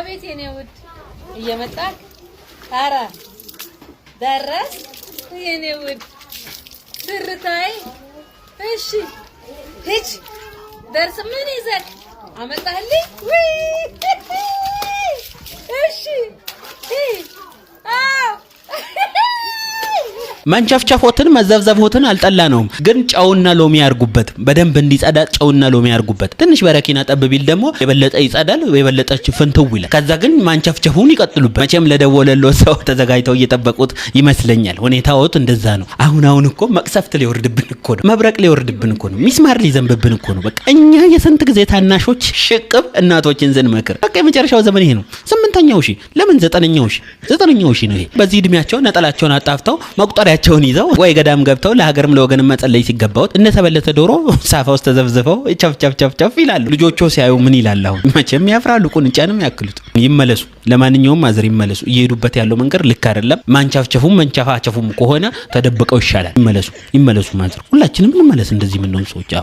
አቤት የኔ ውድ እየመጣክ ኧረ ደረስ የኔ ውድ ትርታይ እሺ ሂጅ ደርስ ምን ይዘክ አመጣህልኝ እሺ መንቸፍቸፎትን መዘብዘብሆትን አልጠላነውም ግን ጨውና ሎሚ ያርጉበት በደንብ እንዲጸዳ ጨውና ሎሚ ያርጉበት ትንሽ በረኪና ጠብቢል ደግሞ የበለጠ ይጸዳል የበለጠች ፍንትው ይላል ከዛ ግን መንቸፍቸፉን ይቀጥሉበት መቼም ለደወለለው ሰው ተዘጋጅተው እየተጠበቁት ይመስለኛል ሁኔታውት እንደዛ ነው አሁን እኮ መቅሰፍት ሊወርድብን እኮ ነው መብረቅ ሊወርድብን እኮ ነው ሚስማር ሊዘንብብን እኮ ነው በቃ እኛ የስንት ጊዜ ታናሾች ሽቅብ እናቶችን ዘንመክር በቃ የመጨረሻው ዘመን ይሄ ነው 8ኛው ሺ ለምን 9ኛው ሺ ነው ይሄ በዚህ እድሜያቸው ነጠላቸውን አጣፍተው መቁጠሪያቸውን ይዘው ወይ ገዳም ገብተው ለሀገርም ለወገንም መጸለይ ሲገባው እነ ተበለተ ዶሮ ሳፋ ውስጥ ተዘፍዝፈው ቸፍ ይላሉ ልጆቹ ሲያዩ ምን ይላል መቼም ያፍራሉ ቁንጫንም ያክሉት ይመለሱ ለማንኛውም ማዘር ይመለሱ እየሄዱበት ያለው መንገር ልክ አይደለም ማንቻፍቸፉም መንቻፋቸፉም ከሆነ ተደብቀው ይሻላል ይመለሱ ማዘር ሁላችንም እንመለስ እንደዚህ ምን ነው ሰዎች